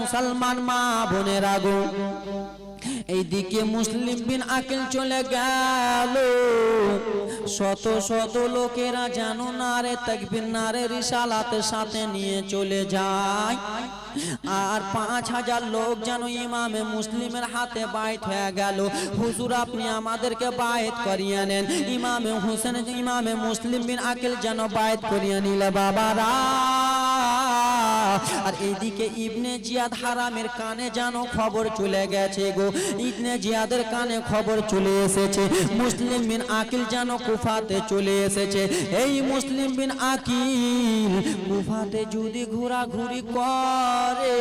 মুসলমান মা বোনেরা গো, এইদিকে মুসলিম বিন আকিল চলে গেল। শত শত লোকেরা জানো নারে তাকবীর নারে রিসালাতের সাথে নিয়ে চলে যায়। আর 5000 লোক যেন ইমামে মুসলিমের হাতে বাইত হয়ে গেল। হুজুর আপনি আমাদেরকে বাইত করিয়ে নেন। ইমামে হোসেন ইমামে মুসলিম বিন আকিল যেন বাইত করিয়ে নিলে বাবারা। আর এইদিকে ইবনে জিয়াদ হারামের কানে যেন খবর চলে গেছে গো, ইবনে জিয়াদের কানে খবর চলে এসেছে মুসলিম বিন আকিল যেন কুফাতে চলে এসেছে। এই মুসলিম বিন আকিল কুফাতে যদি ঘোরাঘুরি করে,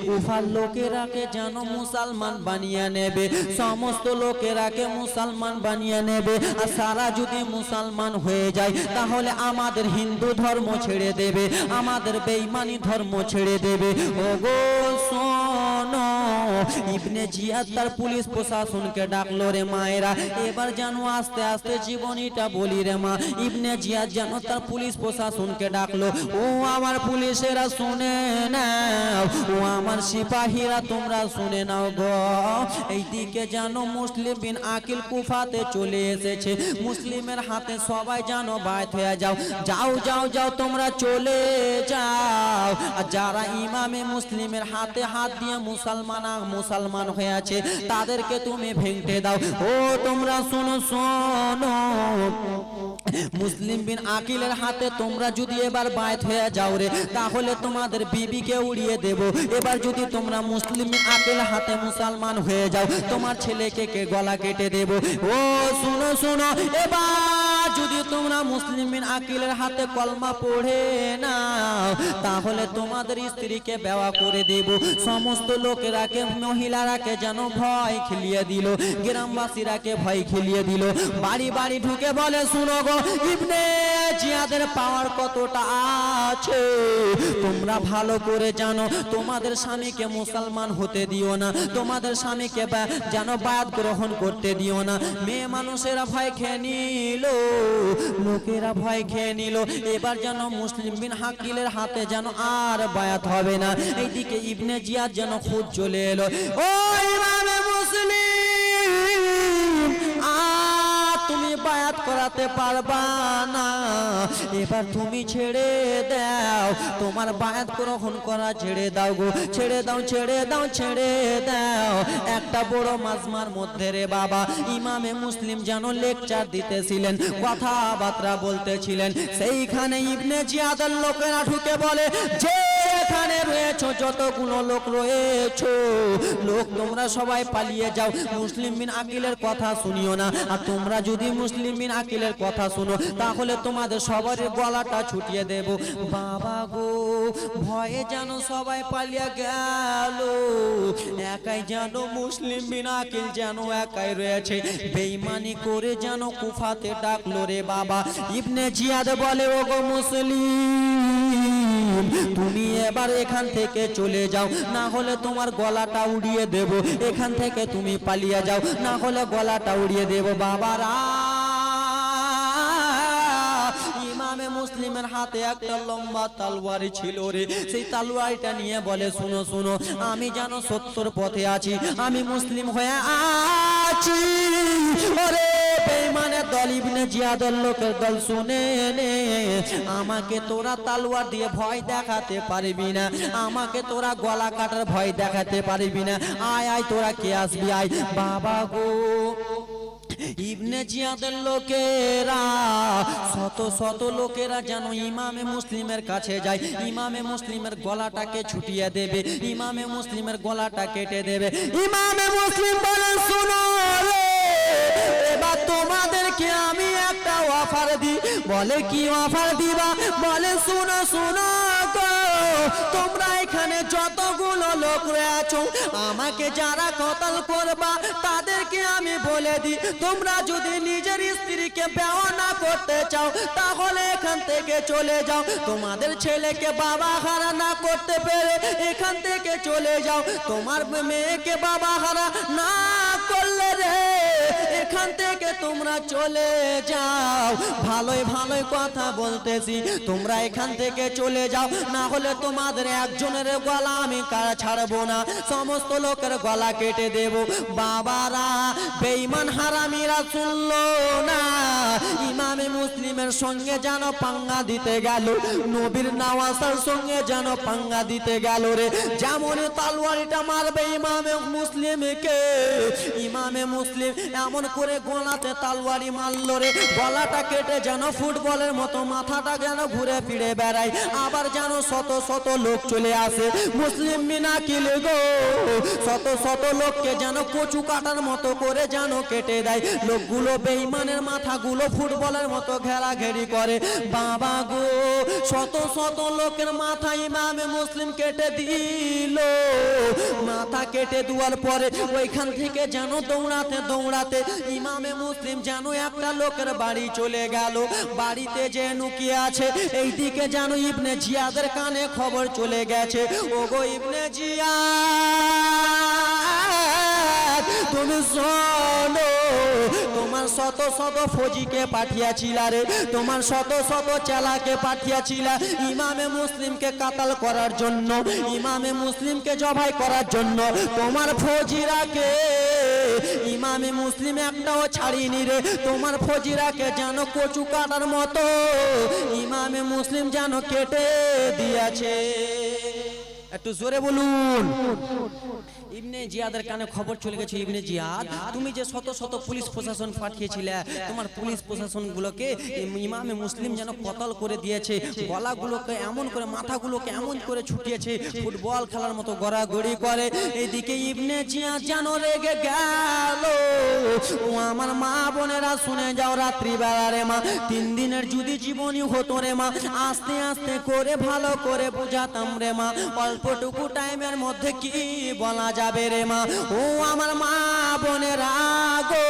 কুফার লোকেরাকে যেন মুসলমান বানিয়ে নেবে, সমস্ত লোকেরাকে মুসলমান বানিয়ে নেবে। আর সারা যদি মুসলমান হয়ে যায় তাহলে আমাদের হিন্দু ধর্ম ছেড়ে দেবে, আমাদের বেঈমানি ধর্ম ছেড়ে দেবে। ওগো শোনো, ইবনে জিয়াদ তার পুলিশ প্রশাসনকে ডাকলো রে মায়েরা। এবার জানো আস্তে আস্তে জীবনীটা বলি রে মা। ইবনে জিয়াদ যেন তার পুলিশ প্রশাসনকে ডাকলো। ও আমার পুলিশেরা শুনে নাও, ও আমার সিপাহীরা তোমরা শুনে নাও গো। এইদিকে জানো মুসলিম বিন আকিল কুফাতে চলে এসেছে। মুসলিমের হাতে সবাই জানো বাইত হয়ে যাও, যাও যাও যাও তোমরা চলে যাও। আর যারা ইমামে মুসলিমের হাতে হাত দিয়ে মুসলমান হয়ে আছে তাদেরকে তুমি ভেঙে দাও। ও তোমরা শোনো শোনো, মুসলিম বিন আকিলের হাতে তোমরা যদি এবার বাইত হয়ে যাও রে তাহলে তোমাদের বিবিকে উড়িয়ে দেব। এবার যদি তোমরা মুসলিম বিন আকিলের হাতে মুসলমান হয়ে যাও তোমার ছেলেকে কে গলা কেটে দেব। ও শোনো শোনো, এবার যদি তোমরা মুসলিম বিন আকিলের হাতে কলমা পড়ে নাও তাহলে তোমাদের স্ত্রীকে বেওয়া করে দেব। সমস্ত লোকেরাকে মহিলারাকে যেন ভয় খেলিয়ে দিল, গ্রামবাসীরাকে ভয় খেলিয়ে দিল। বাড়ি বাড়ি ঢুকে বলে শুনো গো, ইবনে জিয়াদের পাওয়ার কতটা আছে তোমরা ভালো করে জানো। তোমাদের স্বামীকে মুসলমান হতে দিও না, তোমাদের স্বামীকে যেন বায়াত গ্রহণ করতে দিও না। মেয়ে মানুষেরা ভয় খেয়ে নিল, লোকেরা ভয় খেয়ে নিল। এবার যেন মুসলিম বিন আকিলের হাতে যেন আর বায়াত হবে না। এইদিকে ইবনে জিয়াদ যেন খুদ চলে এলো। ও ইমামে মুসলিম, তুমি বায়াত করাতে পারবা না, এবার তুমি ছেড়ে দাও, তোমার বায়াত গ্রহণ করা ছেড়ে দাও গো, ছেড়ে দাও ছেড়ে দাও ছেড়ে দাও। একটা বড় মাজমার মধ্যে রে বাবা ইমামে মুসলিম যেন লেকচার দিতেছিলেন, কথাবার্তা বলতেছিলেন। সেইখানে ইবনে জিয়াদের লোকেরা ঢুকে বলে, যে এখানে রয়েছো যতগুলো লোক রয়েছো, লোক তোমরা সবাই পালিয়ে যাও, মুসলিম বিন আকিলের কথা শুনিও না। আর তোমরা যদি মুসলিম বিন আকিলের কথা শুনো তাহলে তোমাদের সবার গলাটা ছুটিয়ে দেব। বাবা গো, ভয়ে যেন সবাই পালিয়ে গেল, একাই যেন মুসলিম বিন আকিল যেন একাই রয়েছে। বেঈমানি করে যেন কুফাতে ডাকলো রে বাবা। ইবনে জিয়াদ বলে, ওগো মুসলিম, তুমি এবার এখান থেকে চলে যাও, না হলে তোমার গলাটা উড়িয়ে দেব। এখান থেকে তুমি পালিয়ে যাও, না হলে গলাটা উড়িয়ে দেব। বাবারা, ইমামে মুসলিমের হাতে একটা লম্বা তলোয়ার ছিল রে। সেই তলোয়ারটা নিয়ে বলে, শুনো শুনো, আমি যেন সত্যর পথে আছি, আমি মুসলিম হয়ে আছি। ওরে বেঈমানের দল, ইবনে জিয়াদের লোকের দল, শুনে নে, আমাকে তোরা তলোয়ার দিয়ে ভয় দেখাতে পারবি না, আমাকে তোরা গলা কাটার ভয় দেখাতে পারবি না। আয় আয় তোরা কে আসবি আয়। বাবা গো, ইবনে জিয়াদের লোকেরা শত শত লোকেরা যেন ইমামে মুসলিমের কাছে যায়, ইমামে মুসলিমের গলাটাকে ছুটিয়ে দেবে, ইমামে মুসলিমের গলাটা কেটে দেবে। ইমামে মুসলিম বলেন, শুনো রে, এবার তোমাদেরকে আমি একটা অফার দিই। বলে, কি অফার দিবা? বলে, শুনো শুনো গো, তোমরা এখানে যতগুলো লোক রয়েছো, আমাকে যারা কতল করবা তাদেরকে আমি বলে দিই, তোমরা যদি নিজের স্ত্রীকে বিয়ে না করতে চাও তাহলে এখান থেকে চলে যাও। তোমাদের ছেলেকে বাবা হারা না করতে পেরে এখান থেকে চলে যাও। তোমার মেয়েকে বাবা হারা না করলে রে এখান থেকে তোমরা চলে যাও। ভালোই ভালোই কথা বলতেছি, তোমরা এখান থেকে চলে যাও, না হলে তোমাদের একজনের গলা আমি ছাড়বো না, সমস্ত লোকের গলা কেটে দেব। বাবারা, বেঈমান হারামিরা শুনলো না, ইমামে মুসলিমের সঙ্গে যেন পাঙ্গা দিতে গেল, নবীর নওয়াজের সঙ্গে যেন পাঙ্গা দিতে গেল রে। যেমন তলোয়ারটা মারবে ইমামে মুসলিমকে, ইমামে মুসলিম এমন করে গলাতে তলোয়ারি মারলো রে, গলাটা কেটে যেন ফুটবলের মতো মাথাটা যেন ঘুরে ফিরে বেড়ায়, আবার যেন শত শত লোক চলে আসে। মুসলিম বিন আকিল গো, শত শত লোককে যেন কচু কাটার মতো করে যেন কেটে দেয়। লোকগুলো বেঈমানের মাথাগুলো ফুটবলের মতো ঘেরাঘেরি করে। বাবা গো, শত শত লোকের মাথা ইমামে মুসলিম কেটে দিল। মাথা কেটে দেওয়ার পরে ওইখান থেকে যেন দৌড়াতে দৌড়াতে ইমামে মুসলিম যেন একটা লোকের বাড়ি চলে গেল। বাড়িতে যে লুকিয়ে আছে, এইদিকে যেন ইবনে জিয়াদের কানে খবর চলে গেছে। ওগো ইবনে জিয়াদ, তুমি শোনো, তোমার শত শত ফৌজিকে পাঠিয়েছিলা রে, তোমার শত শত চেলাকে পাঠিয়েছিলা ইমামে মুসলিমকে কাতাল করার জন্য, ইমামে মুসলিমকে জবাই করার জন্য। তোমার ফৌজিরাকে ইমামে মুসলিম একটাও ছাড়িনি রে, তোমার ফৌজিরাকে যেন কচু কাটার মতো ইমামে মুসলিম যেন কেটে দিয়েছে। একটু জোরে বলুন। ইবনে জিয়াদের কানে খবর চলে গেছে, ইবনে জিয়াদ, তুমি যে শত শত পুলিশ প্রশাসন পাঠিয়েছিলে, তোমার পুলিশ প্রশাসনগুলোকে ইমামে মুসলিম যেন কতল করে দিয়েছে, গলাগুলোকে এমন করে, মাথাগুলোকে এমন করে ছুটিয়েছে, ফুটবল খেলার মতো গড়াগড়ি করে। এইদিকে ইবনে জিয়াদ যেন রেগে গেল। ও আমার মা বোনেরা শুনে যাও, রাত্রিবেলা রে মা, 3 দিনের যদি জীবনী হতো রে মা, আস্তে আস্তে করে ভালো করে বুঝাতাম রে মা, অল্পটুকু টাইমের মধ্যে কি বলা যাবে রে মা। ও আমার মা বোনেরা গো,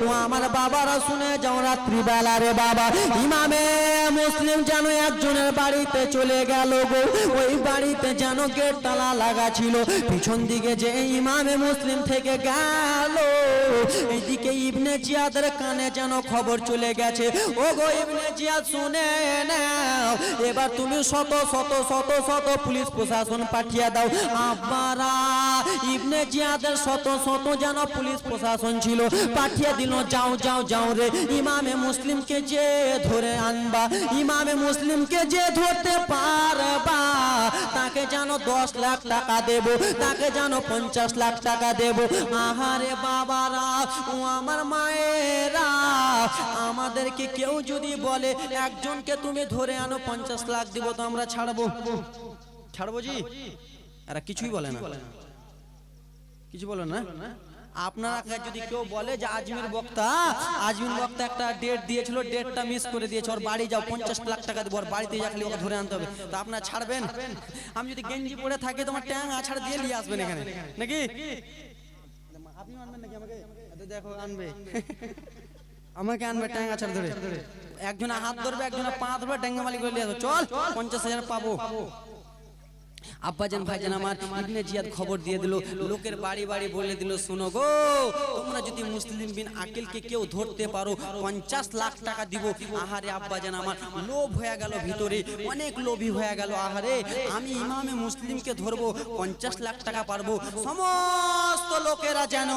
ও আমার বাবারা শুনে যাও, রাত্রিবেলা রে বাবা, ইমামে মুসলিম যেন একজনের বাড়িতে চলে গেল গো। ওই বাড়িতে যেন গেট তালা লাগা ছিল, পিছন দিকে যে ইমামে মুসলিম থেকে গেল, এইদিকে ইবনে জিয়াদের কানে যেন খবর চলে গেছে। ও গো ইবনে জিয়াদ, শুনে নাও, এবার তুমি শত শত শত শত পুলিশ প্রশাসন পাঠিয়ে দাও। আব্বারা, ইবনে জিয়াদের শত শত যেন পুলিশ প্রশাসন ছিল, পাঠিয়ে দিল। যাও যাও যাও রে, ইমামে মুসলিমকে যে ধরে আনবা, ইমামে মুসলিমকে যে ধরতে পারবা, তাকে যেন 10 লাখ টাকা দেব, তাকে যেন 50 লাখ টাকা দেব। আহারে বাবারা, ও আমার মায়েরা, আমাদেরকে কেউ যদি বলে একজনকে তুমি ধরে আনো 50 লাখ দিব, তো আমরা ছাড়বো? ছাড়বো জি? এরা কিছুই বলে না, কিছু বলে না। আপনারা যদি কেউ বলে যে আজমির বক্তা একটা ডেট দিয়েছিল, ডেটটা মিস করে দিয়েছে, ওর বাড়ি যাও 50 লাখ টাকা দেবো, ওর বাড়িতে যা খালি ওকে ধরে আনতে হবে, তো আপনারা ছাড়বেন? আমি যদি গেঞ্জি পরে থাকি, তোমার ট্যাং আছাড় দিয়ে নিয়ে আসবেন এখানে নাকি? আপনি আনবেন নাকি আমাকে? দেখো আনবে, আমাকে আনবে ট্যাং আছাড় ধরে, একজনে হাত ধরবে, একজনে পা ধরবে, ডেঙ্গা মালিক করে নিয়ে আসবে, চল 50,000 পাবো। আব্বাজান ভাইজান আমার, ইবনে জিয়াদ খবর দিয়ে দিল, লোকের বাড়ি বাড়ি বলে দিল, শোনো গো, তোমরা যদি মুসলিম বিন আকিলকে কেউ ধরতে পারো 50 লাখ টাকা দিব। আহারে আব্বাজান আমার, লোভ হয়ে গেল ভিতরে, অনেক লোভী হয়ে গেল। আহারে, আমি ইমামে মুসলিমকে ধরবো, 50 লাখ টাকা পারবো। সমস্ত লোকেরা যেন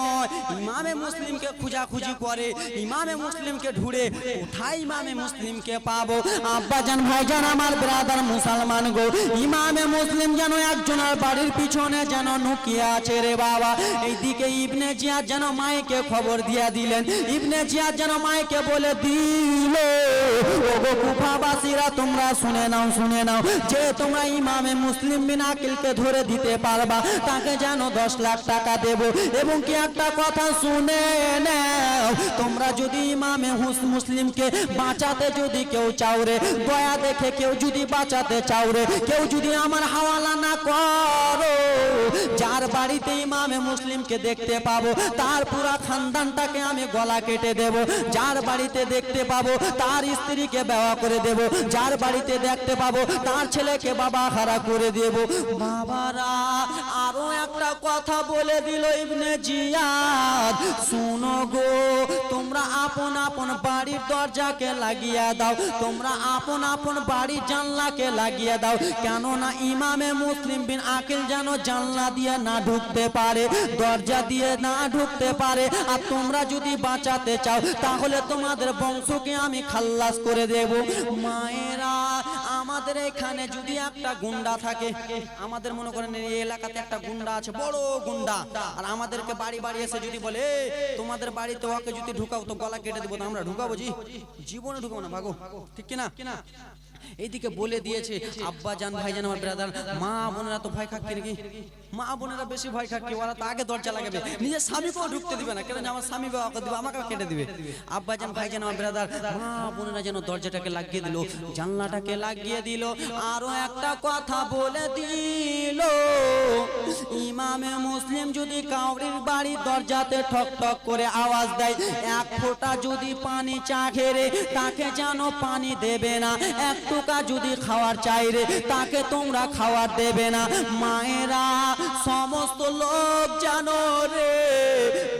ইমামে মুসলিমকে খুঁজাখুঁজি করে, ইমামে মুসলিমকে ঢুঁড়ে, কোথায় ইমামে মুসলিমকে পাবো? আব্বাজান ভাইজান আমার, ব্রাদার মুসলমান গো, ইমামে মুসলিম যেন একজনের বাড়ির পিছনে যেন লুকিয়ে আছে রে বাবা। এইদিকে ইবনে জিয়াদ যেন মাইকে খবর দিয়ে দিলেন, ইবনে জিয়াদ যেন মাইকে বলে দিল, ওগো কুফাবাসীরা, তোমরা শুনে নাও, শুনে নাও, যে তোমরা ইমামে মুসলিম বিন আকিলকে ধরে দিতে পারবা, তাকে যেন 10 লাখ টাকা দেব। এবং কি একটা কথা শুনে নাও, তোমরা যদি ইমামে মুসলিমকে বাঁচাতে যদি কেউ চাও রে, দয়া দেখে কেউ যদি বাঁচাতে চাও রে, কেউ যদি আমার হাওয়ালা না করো, যার বাড়িতে ইমামে মুসলিমকে দেখতে পাবো, তার পুরা খানদানটাকে আমি গলা কেটে দেব। যার বাড়িতে দেখতে পাবো, তার স্ত্রীকে বেওয়া করে দেব। যার বাড়িতে দেখতে পাবো, তার ছেলেকে বাবা হারা করে দেব। বাবারা, আরো একটা কথা বলে দিল ইবনে জিয়াদ, শুনো গো, তোমরা আপন আপন বাড়ির দরজাকে লাগিয়ে দাও, তোমরা আপন আপন বাড়ির জানলাকে লাগিয়ে দাও, কেননা ইমামে মুসলিম বিন আকিল যেন জানলা দিয়ে না ঢুকতে পারে, দরজা দিয়ে না ঢুকতে পারে। আর তোমরা যদি বাঁচাতে চাও তাহলে তোমাদের বংশকে আমি খাল্লাস করে দেব। মায়েরা, আমাদের এখানে যদি একটা গুন্ডা থাকে, আমাদের মনে করেন এই এলাকাতে একটা গুন্ডা আছে, বড় গুন্ডা, আর আমাদেরকে বাড়ি বাড়ি এসে যদি বলে তোমাদের বাড়িতে ওকে যদি ঢুকাও তো গলা কেটে দেবো, আমরা ঢুকাবো? জীবনে ঢুকাবো না, ভাগো, ঠিক কিনা? এইদিকে বলে দিয়েছে আব্বা জান, ভাই জান, আমার ব্রাদার, মা বোনেরা তো ভয় খাচ্ছে নাকি, মা বোনেরা বেশি ভয় খাচ্ছে, ওরা তো আগে দরজা লাগাবে, নিজের স্বামীকেও ঢুকতে দিবে না, কেন আমার স্বামী বাবাকে দিবে, আমাকে কেটে দিবে। আব্বা জান, ভাই জান, আমার ব্রাদার, মা বোনেরা যেন দরজাটাকে লাগিয়ে দিল, জানলাটাকে লাগিয়ে দিল। আরো একটা কথা বলে দিল, ইমামে মুসলিম যদি কাউরির বাড়ির দরজাতে ঠক ঠক করে আওয়াজ দেয়, এক ফোঁটা যদি পানি চা খেয়ে তাকে যেন পানি দেবে না, এক টুকা যদি খাওয়ার চাইরে তাকে তোমরা খাওয়ার দেবে না। মায়েরা, সমস্ত লোক জানো রে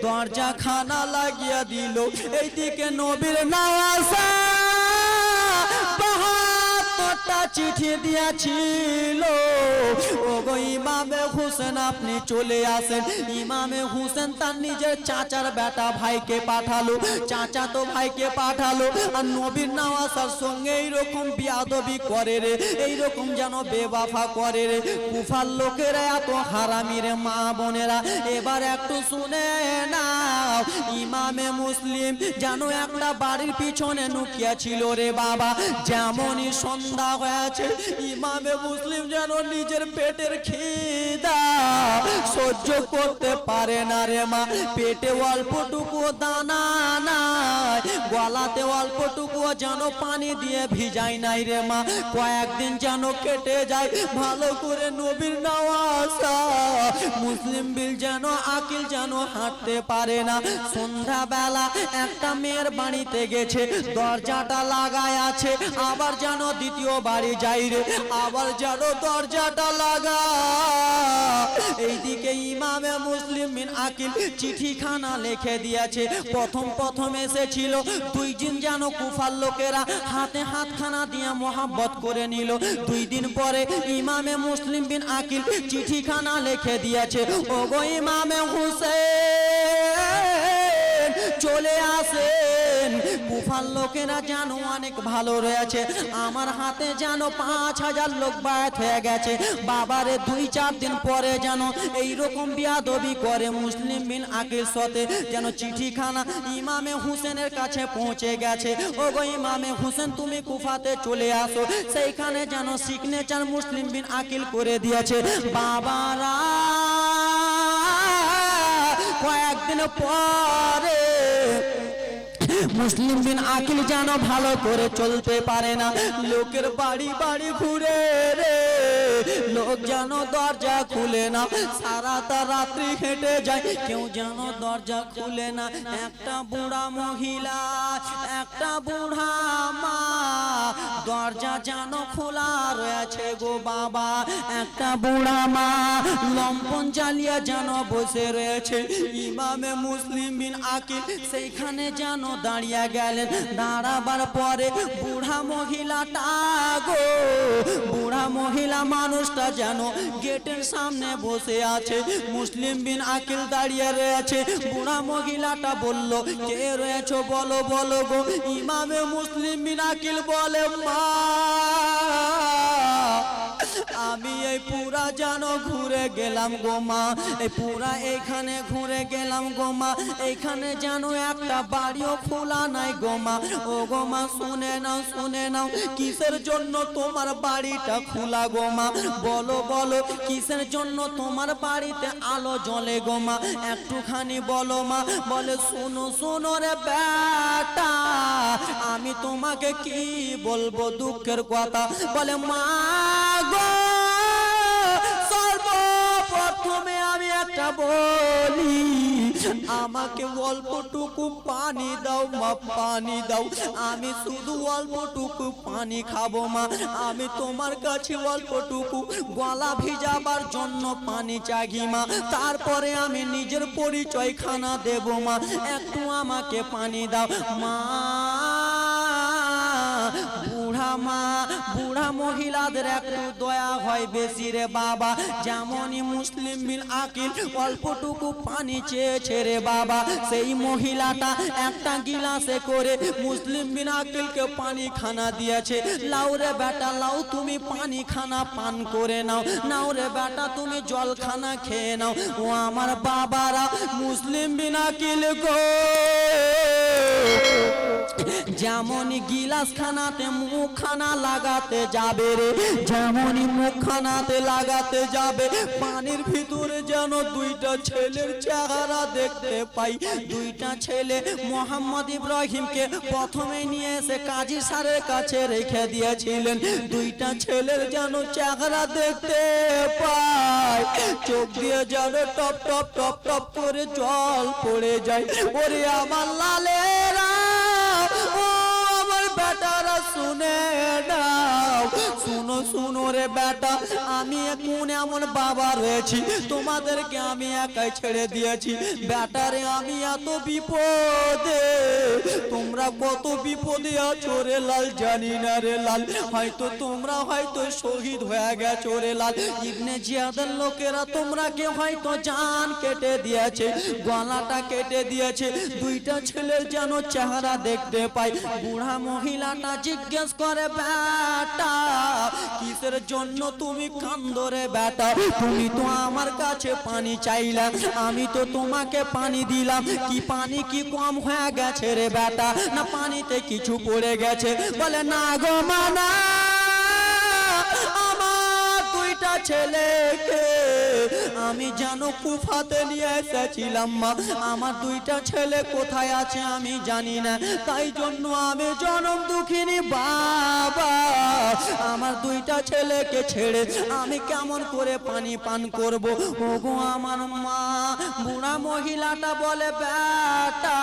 দরজা খানা লাগিয়ে দিল। এইদিকে নবীর নওয়াজা চিঠি দিয়েছিল, ওগো ইমামে হুসেন আপনি চলে আসেন। ইমামে হুসেন তার নিজের চাচার বেটা ভাইকে পাঠালো, চাচা তো ভাইকে পাঠালো, আর নবীর নওয়াজার সঙ্গে এইরকম বিয়াদবি করে রে, এইরকম যেন বেওয়াফা করে রে। কুফার লোকেরা এত হারামি রে। মা বোনেরা, এবার একটু শুনে নাও, ইমামে মুসলিম যেন একটা বাড়ির পিছনে লুকিয়ে ছিল রে বাবা। যেমনই সন্ধ্যা হয়েছে, ইমামে মুসলিম যেন নিজের পেটের খিদা সহ্য করতে পারে না রে মা। পেটে অল্পটুকু দানা নাই, গলাতে অল্পটুকু যেন পানি দিয়ে ভিজাই নাই রে মা। কয়েকদিন যেন কেটে যায়, ভালো করে নবীর নওয়াজা মুসলিম বিল যেন আকিল যেন হাঁটতে পারে না। সন্ধ্যাবেলা একটা মেয়ের বাড়িতে গেছে, দরজাটা লাগায় আছে, আবার যেন দ্বিতীয় বাড়ি যাই রে, আবার যেন দরজাটা লাগা। এইদিকে ইমামে মুসলিম বিন আকিল চিঠিখানা লিখে দিয়েছে। প্রথম এসেছিল, দুই দিন যেন কুফার লোকেরা হাতে হাতখানা দিয়ে মোহাব্বত করে নিল। 2 দিন পরে ইমামে মুসলিম বিন আকিল চিঠিখানা লিখে দিয়েছে, ওগো ইমামে হুসেন চলে আসেন, কুফার লোকেরা যেন অনেক ভালো রয়েছে, আমার হাতে যেন 5000 লোক বায়াত হয়ে গেছে। বাবারে 2-4 দিন পরে যেন এইরকম বিয়াদবি করে মুসলিম বিন আকিল সাথে, যেন চিঠিখানা ইমামে হুসেনের কাছে পৌঁছে গেছে। ওগো ইমামে হুসেন তুমি কুফাতে চলে আসো, সেইখানে যেন সিগনেচার মুসলিম বিন আকিল করে দিয়েছে। বাবারা, কয়েকদিন পরে মুসলিম বিন আকিল যেন ভালো করে চলতে পারে না, লোকের বাড়ি বাড়ি ঘুরে রে, লোক যেন দরজা খুলে না, সারাটা রাত্রি হেঁটে যায়, কেউ যেন দরজা খুলে না। একটা বুড়া মহিলা, একটা বুড়া মা, দরজা যেন খোলা রয়েছে গো বাবা। একটা বুড়া মা লম্পন জ্বালিয়ে যেন বসে রয়েছে। ইমামে মুসলিম বিন আকিল সেইখানে যেন দাঁড়িয়ে গেলেন। দাঁড়াবার পরে বুড়া মহিলাটা গো, বুড়া মহিলা মানুষটা যেন গেটের সামনে বসে আছে, মুসলিম বিন আকিল দাঁড়িয়ে রয়েছে। বুড়া মহিলাটা বলল, কে রয়েছে বলো বলো গো। ইমামে মুসলিম বিন আকিল বলে, মা আমি এই পুরা যেন ঘুরে গেলাম গো মা, এই পুরা এইখানে ঘুরে গেলাম গো মা, এইখানে যেন একটা বাড়িও খোলা নাই গো মা। ও গো মা, শুনে নাও শুনে নাও, কিসের জন্য তোমার বাড়িটা খোলা গো মা, বলো বলো কিসের জন্য তোমার বাড়িতে আলো জ্বলে গো মা, একটুখানি বলো মা। বলে, শোনো শোনো রে বেটা, আমি তোমাকে কি বলবো দুঃখের কথা। বলে, মা গো, সর্বপ্রথমে আমি একটা বলি, আমাকে অল্পটুকু পানি দাও মা, পানি দাও, আমি শুধু অল্পটুকু পানি খাবো মা, আমি তোমার কাছে অল্পটুকু গলা ভিজাবার জন্য পানি চাগি মা, তারপরে আমি নিজের পরিচয় খানা দেব মা, একটু আমাকে পানি দাও মা। বুড়া মহিলাদের একটু দয়া হয় বেশি রে বাবা, যেমনই মুসলিম বিন আকিল অল্পটুকু পানি চেয়েছে রে বাবা, সেই মহিলাটা একটা গিলাসে করে মুসলিম বিন আকিলকে পানি খানা দিয়েছে। লাও রে বেটা লাও, তুমি পানি খানা পান করে নাও, নাও রে বেটা তুমি জল খানা খেয়ে নাও। ও আমার বাবারা, মুসলিম বিন আকিল গো যেমনই গিলাস খানাতে মুখ খানা লাগাতে যাবে রে, যেমনই মুখ খানাতে লাগাতে যাবে, পানির ভিতরে যেন দুইটা ছেলের চেহারা দেখতে পাই। দুইটা ছেলে মোহাম্মদ ইব্রাহিমকে প্রথমে নিয়ে এসে কাজী স্যারের কাছে রেখে দিয়েছিলেন। দুইটা ছেলের যেন চেহারা দেখতে পাই, চোখ দিয়ে যেন টপ টপ টপ টপ করে জল পড়ে যায়। ওরে আমার লালেরা, ও আমার বেটারা শুনে নাও, শুনো শুনো রে বেটা, আমি এখন এমন বাবা রয়েছি, তোমাদেরকে আমি একাই ছেড়ে দিয়েছি। বেটারে আমি এত বিপদে, তোমরা কত বিপদে আছো রে লাল জানি না রে লাল, হয়তো তোমরা হয়তো শহীদ হয়ে গেছো রে লাল। ইবনে জিয়াদের লোকেরা তোমরাকে হয়তো জান কেটে দিয়েছে, গলাটা কেটে দিয়েছে। দুইটা ছেলের যেন চেহারা দেখতে পাই। বুড়া মহিলাটা জিজ্ঞেস করে, বেটা কিসের জন্য তুমি কান্দো রে বেটা? তুমি তো আমার কাছে পানি চাইলা, আমি তো তোমাকে পানি দিলাম, কি পানি কি কম হয়ে গেছে রে বেটা, না পানিতে কিছু পড়ে গেছে? বলে না গো মানা, আমার দুইটা ছেলেকে আমি যেন কুফাতে নিয়ে এসেছিলাম মা, আমার দুইটা ছেলে কোথায় আছে আমি জানি না, তাই জন্য আমি জনম দুঃখিনী বাবা, আমার দুইটা ছেলেকে ছেড়ে আমি কেমন করে পানি পান করব? ওগো আমার মা। বুড়া মহিলাটা বলে, বেটা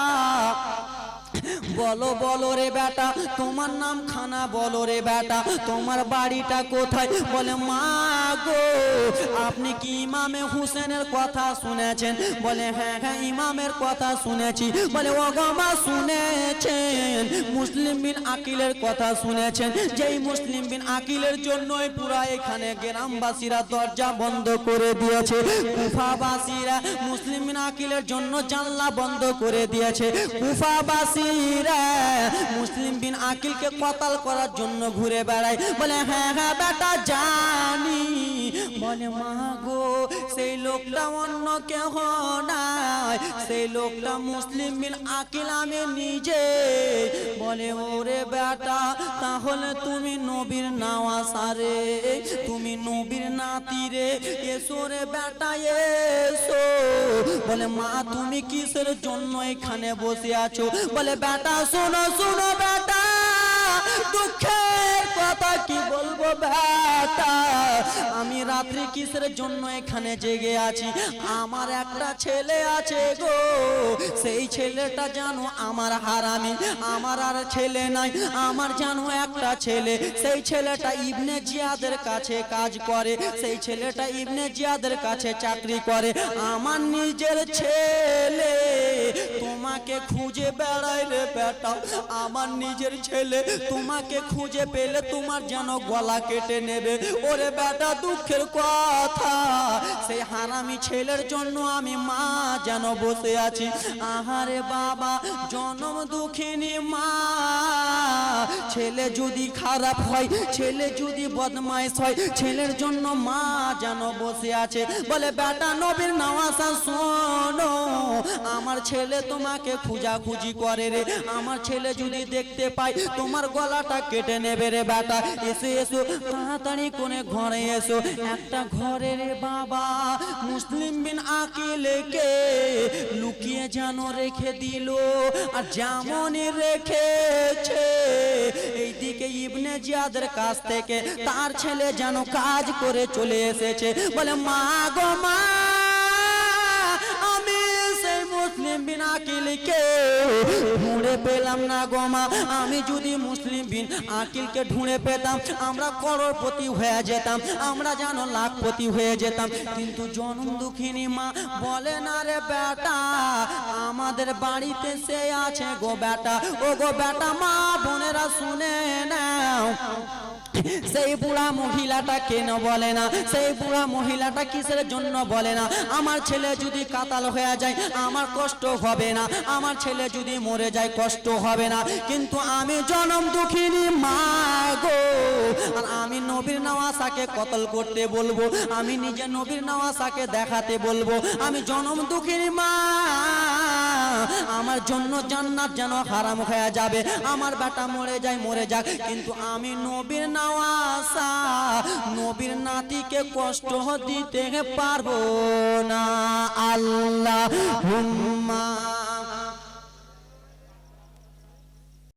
বলো বলো রে বেটা, তোমার নাম খানা বলো রে বেটা, তোমার বাড়িটা কোথায়? বলে মা গো, আপনি কি ইমামে হুসেনের কথা শুনেছেন? বলে হ্যাঁ হ্যাঁ ইমামের কথা শুনেছি। বলে ও গো মা শুনেছেন, মুসলিম বিন আকিলের কথা শুনেছেন? যেই মুসলিম বিন আকিলের জন্যই পুরা এখানে গ্রামবাসীরা দরজা বন্ধ করে দিয়েছে, কুফাবাসীরা মুসলিম বিন আকিলের জন্য জানলা বন্ধ করে দিয়েছে। কুফাবাসী মুসলিম বিন আকিলকে কতল করার জন্য ঘুরে বেড়ায়। বলে হ্যাঁ হ্যাঁ বেটা জানি। বলে মা গো, সেই লোকটা অন্য কেহ নাই, সেই লোকটা মুসলিম বিন আকিল আমি নিজে। বলে ওরে বেটা, তাহলে তুমি নবীর নাওয়াসা রে, তুমি নবীর নাতি রে, এসো রে বেটা এসো। বলে মা তুমি কিসের জন্য এখানে বসে আছো? বলে বেটা শোনো শোনো বেটা, দুঃখের কথা কি বলবো বেটা, আমি রাত্রি কিসের জন্য এখানে জেগে আছি? আমার একটা ছেলে আছে গো, সেই ছেলেটা জানো আমার হারামি, আমার আর ছেলে নাই, আমার জানো একটা ছেলে, সেই ছেলেটা ইবনে জিয়াদের কাছে কাজ করে, সেই ছেলেটা ইবনে জিয়াদের কাছে চাকরি করে। আমার নিজের ছেলে তোমাকে খুঁজে বেড়ায় রে বেটা, আমার নিজের ছেলে তোমাকে খুঁজে পেলে তোমার যেন গলা কেটে নেবে। ওরে বেটা দুঃখের কথা, সেই হারামি ছেলের জন্য আমি মা যেন বসে আছি। আহারে বাবা, জনম দুঃখিনী মা, ছেলে যদি খারাপ হয়, ছেলে যদি বদমাইশ হয়, ছেলের জন্য মা যেন বসে আছে। বলে বেটা নবীর নওয়াজা শোনো, আমার ছেলে তোমাকে খুঁজাখুঁজি করে রে, আমার ছেলে যদি দেখতে পায় তোমার গলাটা কেটে নেবে রে বেটা। এসো এসো তাড়াতাড়ি করে ঘরে এসো। একটা ঘরে রে বাবা মুসলিম বিন আকিলকে লুকিয়ে যেন রেখে দিল, আর যেমনই রেখেছে এইদিকে ইবনে জিয়াদের কাছ থেকে তার ছেলে যেন কাজ করে চলে এসেছে। বলে মা গো মা, আমি সেই আকিলকে ঢুঁড়ে পেলাম না গো মা। আমি যদি মুসলিম বিন আকিলকে ঢুঁড়ে পেতাম আমরা করোড়পতি হয়ে যেতাম, আমরা যেন লাখপতি হয়ে যেতাম। কিন্তু জনম দুঃখিনী মা বলে না রে বেটা আমাদের বাড়িতে সে আছে গো বেটা। ও গো বেটা মা বোনেরা শুনে নাও, সেই বুড়া মহিলাটা কেন বলে না, সেই বুড়া মহিলাটা কিসের জন্য বলে না আমার ছেলে যদি কাতাল হয়ে যায় আমার কষ্ট হবে না, আমার ছেলে যদি মরে যায় কষ্ট হবে না। কিন্তু আমি জনম দুঃখিনী মা গো, আর আমি নবীর নওয়াসাকে কতল করতে বলবো, আমি নিজে নবীর নওয়াসাকে দেখাতে বলবো। আমি জনম দুঃখিনী মা, আমার জন্য জান্নাত যেন হারাম হয়ে যাবে, আমার বেটা মরে যায় মরে যাক, কিন্তু আমি নবীর নওয়াসা নবীর নাতিকে কষ্ট দিতে পারবো না। আল্লাহুম্মা